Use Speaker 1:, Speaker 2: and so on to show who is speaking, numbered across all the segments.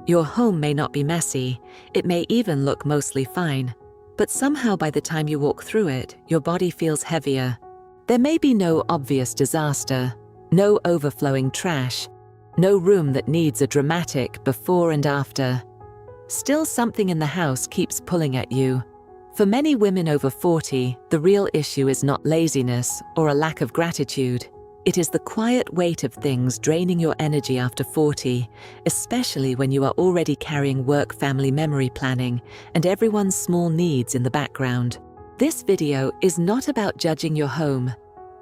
Speaker 1: Your home may not be messy, it may even look mostly fine, but somehow by the time you walk through it, your body feels heavier. There may be no obvious disaster, no overflowing trash, no room that needs a dramatic before and after. Still, something in the house keeps pulling at you. For many women over 40, the real issue is not laziness or a lack of gratitude. It is the quiet weight of things draining your energy after 40, especially when you are already carrying work, family, memory planning, and everyone's small needs in the background. This video is not about judging your home.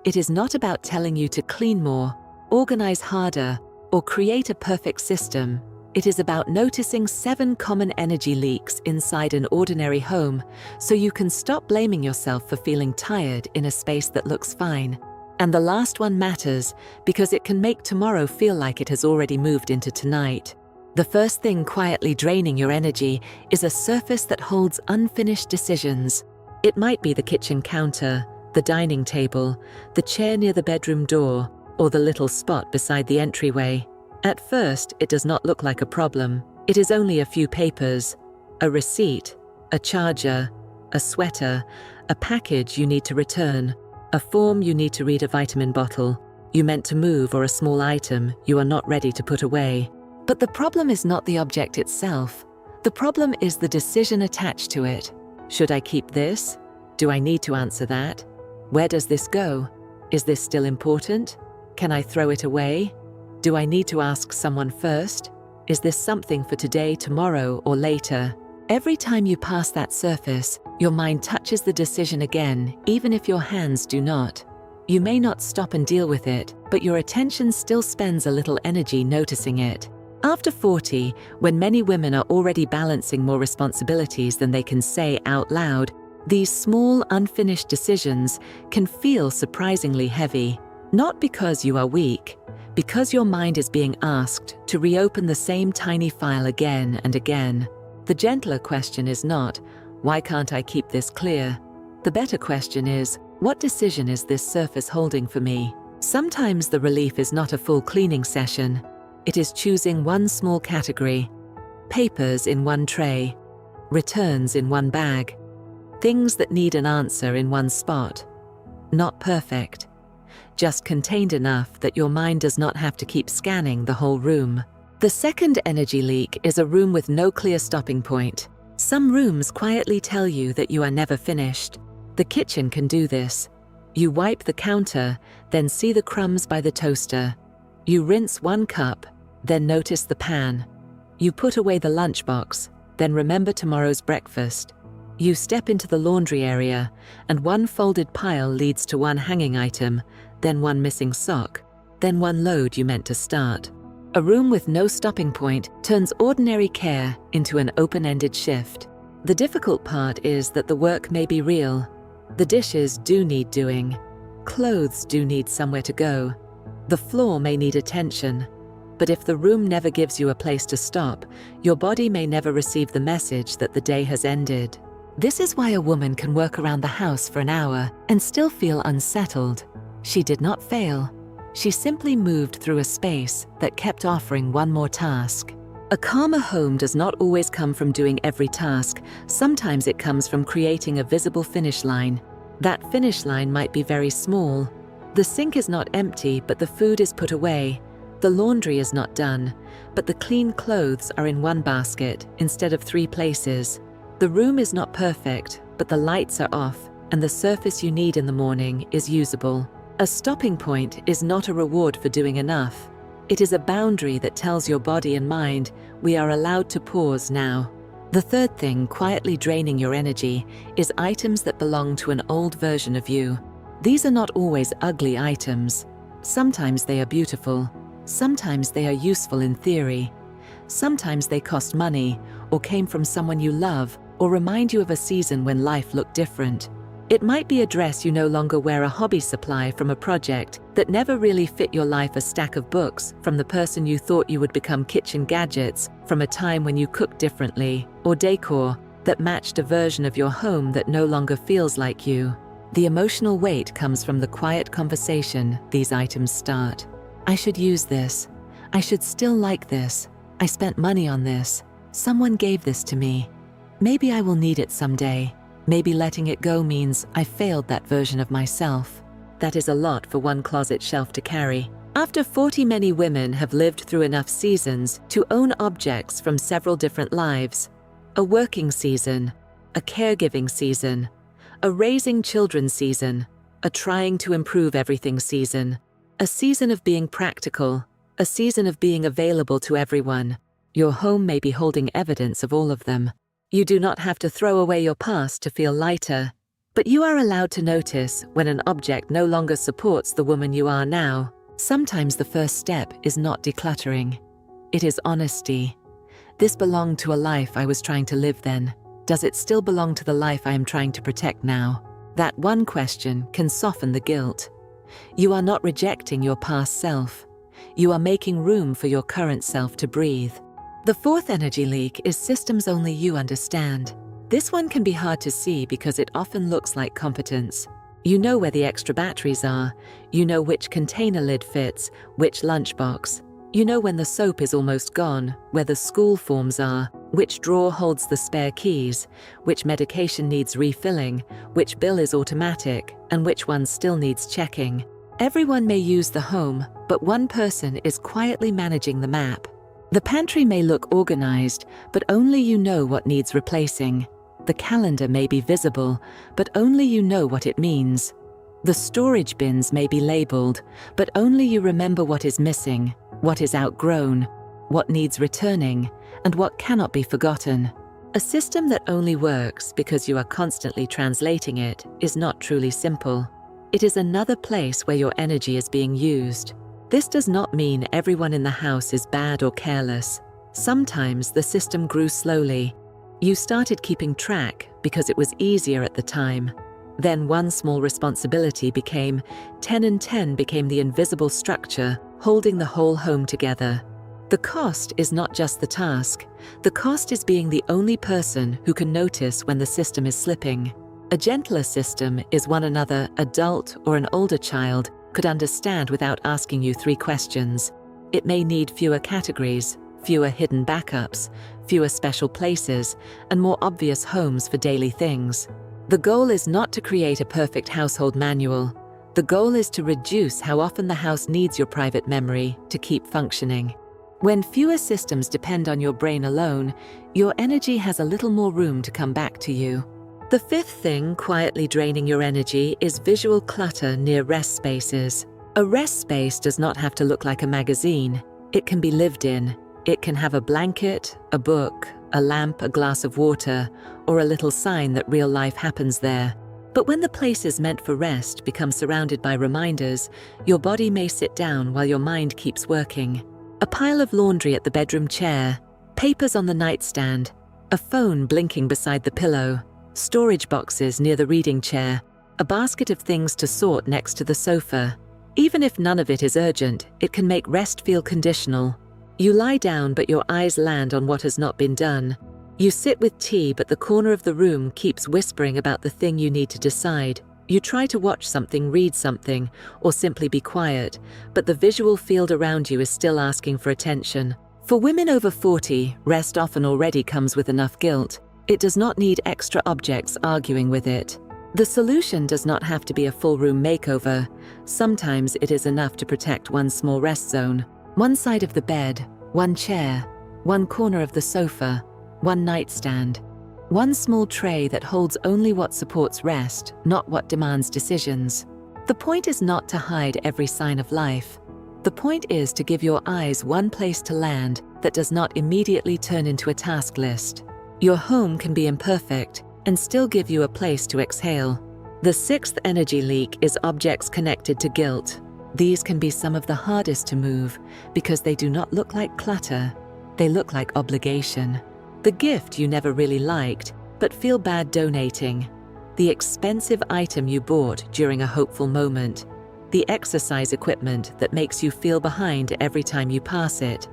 Speaker 1: It is not about telling you to clean more, organize harder, or create a perfect system. It is about noticing 7 common energy leaks inside an ordinary home so you can stop blaming yourself for feeling tired in a space that looks fine. And the last one matters because it can make tomorrow feel like it has already moved into tonight. The first thing quietly draining your energy is a surface that holds unfinished decisions. It might be the kitchen counter, the dining table, the chair near the bedroom door, or the little spot beside the entryway. At first, it does not look like a problem. It is only a few papers, a receipt, a charger, a sweater, a package you need to return, a form you need to read, a vitamin bottle you meant to move, or a small item you are not ready to put away. But the problem is not the object itself. The problem is the decision attached to it. Should I keep this? Do I need to answer that? Where does this go? Is this still important? Can I throw it away? Do I need to ask someone first? Is this something for today, tomorrow, or later? Every time you pass that surface, your mind touches the decision again, even if your hands do not. You may not stop and deal with it, but your attention still spends a little energy noticing it. After 40, when many women are already balancing more responsibilities than they can say out loud, these small, unfinished decisions can feel surprisingly heavy. Not because you are weak, because your mind is being asked to reopen the same tiny file again and again. The gentler question is not, why can't I keep this clear? The better question is, what decision is this surface holding for me? Sometimes the relief is not a full cleaning session. It is choosing one small category, papers in one tray, returns in one bag, things that need an answer in one spot. Not perfect, just contained enough that your mind does not have to keep scanning the whole room. The second energy leak is a room with no clear stopping point. Some rooms quietly tell you that you are never finished. The kitchen can do this. You wipe the counter, then see the crumbs by the toaster. You rinse one cup, then notice the pan. You put away the lunchbox, then remember tomorrow's breakfast. You step into the laundry area, and one folded pile leads to one hanging item, then one missing sock, then one load you meant to start. A room with no stopping point turns ordinary care into an open-ended shift. The difficult part is that the work may be real. The dishes do need doing. Clothes do need somewhere to go. The floor may need attention. But if the room never gives you a place to stop, your body may never receive the message that the day has ended. This is why a woman can work around the house for an hour and still feel unsettled. She did not fail. She simply moved through a space that kept offering one more task. A calmer home does not always come from doing every task. Sometimes it comes from creating a visible finish line. That finish line might be very small. The sink is not empty, but the food is put away. The laundry is not done, but the clean clothes are in one basket instead of 3 places. The room is not perfect, but the lights are off, and the surface you need in the morning is usable. A stopping point is not a reward for doing enough. It is a boundary that tells your body and mind, we are allowed to pause now. The third thing quietly draining your energy is items that belong to an old version of you. These are not always ugly items. Sometimes they are beautiful. Sometimes they are useful in theory. Sometimes they cost money, or came from someone you love, or remind you of a season when life looked different. It might be a dress you no longer wear, a hobby supply from a project that never really fit your life, a stack of books from the person you thought you would become, kitchen gadgets from a time when you cooked differently, or decor that matched a version of your home that no longer feels like you. The emotional weight comes from the quiet conversation these items start. I should use this. I should still like this. I spent money on this. Someone gave this to me. Maybe I will need it someday. Maybe letting it go means I failed that version of myself. That is a lot for one closet shelf to carry. After 40, many women have lived through enough seasons to own objects from several different lives. A working season, a caregiving season, a raising children season, a trying to improve everything season, a season of being practical, a season of being available to everyone. Your home may be holding evidence of all of them. You do not have to throw away your past to feel lighter, but you are allowed to notice when an object no longer supports the woman you are now. Sometimes the first step is not decluttering. It is honesty. This belonged to a life I was trying to live then. Does it still belong to the life I am trying to protect now? That one question can soften the guilt. You are not rejecting your past self. You are making room for your current self to breathe. The fourth energy leak is systems only you understand. This one can be hard to see because it often looks like competence. You know where the extra batteries are. You know which container lid fits, which lunchbox. You know when the soap is almost gone, where the school forms are, which drawer holds the spare keys, which medication needs refilling, which bill is automatic, and which one still needs checking. Everyone may use the home, but one person is quietly managing the map. The pantry may look organized, but only you know what needs replacing. The calendar may be visible, but only you know what it means. The storage bins may be labeled, but only you remember what is missing, what is outgrown, what needs returning, and what cannot be forgotten. A system that only works because you are constantly translating it is not truly simple. It is another place where your energy is being used. This does not mean everyone in the house is bad or careless. Sometimes the system grew slowly. You started keeping track because it was easier at the time. Then one small responsibility became 10 and 10 became the invisible structure holding the whole home together. The cost is not just the task. The cost is being the only person who can notice when the system is slipping. A gentler system is one another adult or an older child could understand without asking you 3 questions. It may need fewer categories, fewer hidden backups, fewer special places, and more obvious homes for daily things. The goal is not to create a perfect household manual. The goal is to reduce how often the house needs your private memory to keep functioning. When fewer systems depend on your brain alone, your energy has a little more room to come back to you. The fifth thing quietly draining your energy is visual clutter near rest spaces. A rest space does not have to look like a magazine. It can be lived in. It can have a blanket, a book, a lamp, a glass of water, or a little sign that real life happens there. But when the place is meant for rest becomes surrounded by reminders, your body may sit down while your mind keeps working. A pile of laundry at the bedroom chair, papers on the nightstand, a phone blinking beside the pillow, storage boxes near the reading chair, a basket of things to sort next to the sofa. Even if none of it is urgent, it can make rest feel conditional. You lie down but your eyes land on what has not been done. You sit with tea but the corner of the room keeps whispering about the thing you need to decide. You try to watch something, read something, or simply be quiet, but the visual field around you is still asking for attention. For women over 40, rest often already comes with enough guilt. It does not need extra objects arguing with it. The solution does not have to be a full room makeover. Sometimes it is enough to protect one small rest zone. One side of the bed, one chair, one corner of the sofa, one nightstand. One small tray that holds only what supports rest, not what demands decisions. The point is not to hide every sign of life. The point is to give your eyes one place to land that does not immediately turn into a task list. Your home can be imperfect and still give you a place to exhale. The sixth energy leak is objects connected to guilt. These can be some of the hardest to move because they do not look like clutter. They look like obligation. The gift you never really liked, but feel bad donating. The expensive item you bought during a hopeful moment. The exercise equipment that makes you feel behind every time you pass it.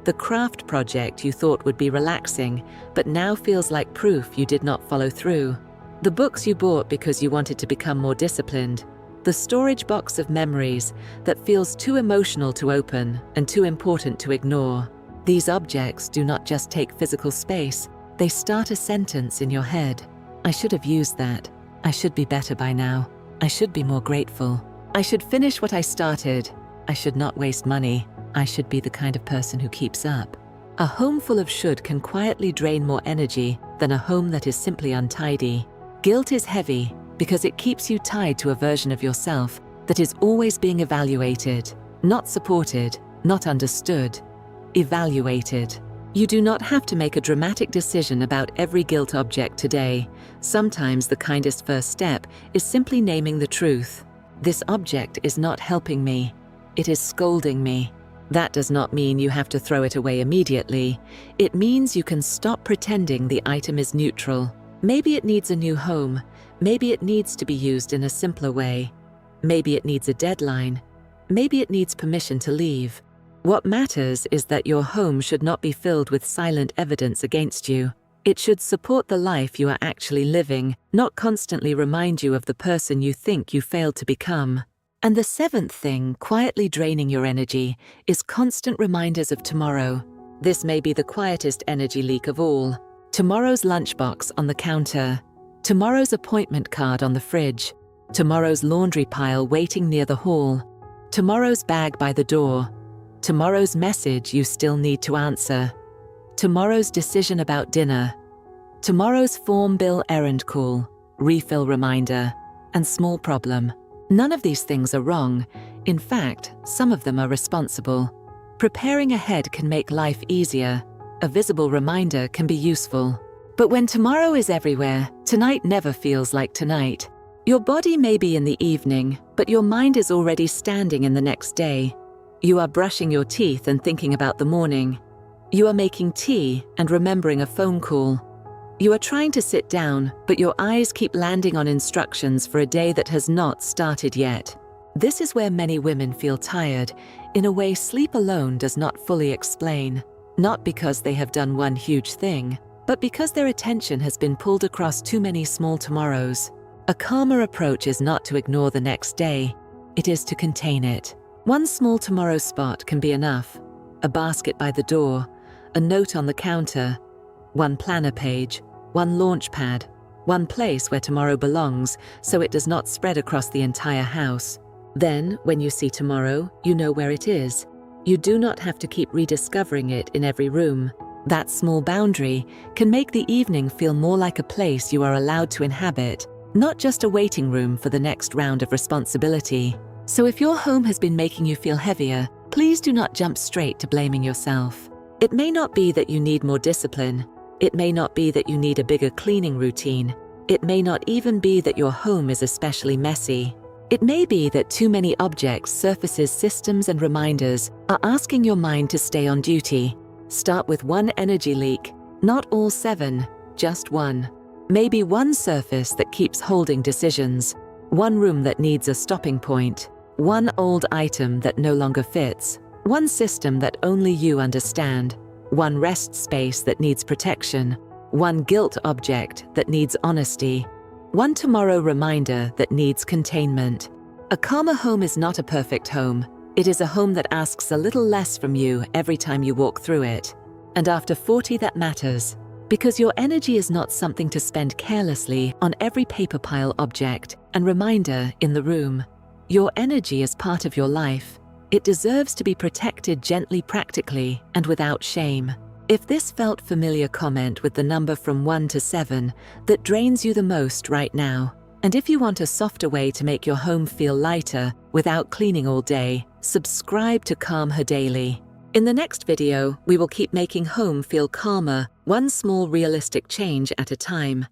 Speaker 1: The craft project you thought would be relaxing, but now feels like proof you did not follow through. The books you bought because you wanted to become more disciplined. The storage box of memories that feels too emotional to open and too important to ignore. These objects do not just take physical space, they start a sentence in your head. I should have used that. I should be better by now. I should be more grateful. I should finish what I started. I should not waste money. I should be the kind of person who keeps up. A home full of should can quietly drain more energy than a home that is simply untidy. Guilt is heavy because it keeps you tied to a version of yourself that is always being evaluated, not supported, not understood. Evaluated. You do not have to make a dramatic decision about every guilt object today. Sometimes the kindest first step is simply naming the truth. This object is not helping me. It is scolding me. That does not mean you have to throw it away immediately. It means you can stop pretending the item is neutral. Maybe it needs a new home. Maybe it needs to be used in a simpler way. Maybe it needs a deadline. Maybe it needs permission to leave. What matters is that your home should not be filled with silent evidence against you. It should support the life you are actually living, not constantly remind you of the person you think you failed to become. And the seventh thing, quietly draining your energy, is constant reminders of tomorrow. This may be the quietest energy leak of all. Tomorrow's lunchbox on the counter. Tomorrow's appointment card on the fridge. Tomorrow's laundry pile waiting near the hall. Tomorrow's bag by the door. Tomorrow's message you still need to answer. Tomorrow's decision about dinner. Tomorrow's form bill errand call, refill reminder, and small problem. None of these things are wrong. In fact, some of them are responsible. Preparing ahead can make life easier. A visible reminder can be useful. But when tomorrow is everywhere, tonight never feels like tonight. Your body may be in the evening, but your mind is already standing in the next day. You are brushing your teeth and thinking about the morning. You are making tea and remembering a phone call. You are trying to sit down, but your eyes keep landing on instructions for a day that has not started yet. This is where many women feel tired, in a way sleep alone does not fully explain. Not because they have done one huge thing, but because their attention has been pulled across too many small tomorrows. A calmer approach is not to ignore the next day, it is to contain it. One small tomorrow spot can be enough. A basket by the door, a note on the counter, one planner page, one launch pad, one place where tomorrow belongs so it does not spread across the entire house. Then, when you see tomorrow, you know where it is. You do not have to keep rediscovering it in every room. That small boundary can make the evening feel more like a place you are allowed to inhabit, not just a waiting room for the next round of responsibility. So if your home has been making you feel heavier, please do not jump straight to blaming yourself. It may not be that you need more discipline. It may not be that you need a bigger cleaning routine. It may not even be that your home is especially messy. It may be that too many objects, surfaces, systems, and reminders are asking your mind to stay on duty. Start with one energy leak, not all 7, just one. Maybe one surface that keeps holding decisions, one room that needs a stopping point, one old item that no longer fits, one system that only you understand, one rest space that needs protection, one guilt object that needs honesty, one tomorrow reminder that needs containment. A calmer home is not a perfect home. It is a home that asks a little less from you every time you walk through it. And after 40, that matters. Because your energy is not something to spend carelessly on every paper pile object and reminder in the room. Your energy is part of your life. It deserves to be protected gently, practically, and without shame. If this felt familiar, comment with the number from 1 to 7 that drains you the most right now. And if you want a softer way to make your home feel lighter without cleaning all day, subscribe to Calm Her Daily. In the next video, we will keep making home feel calmer, one small realistic change at a time.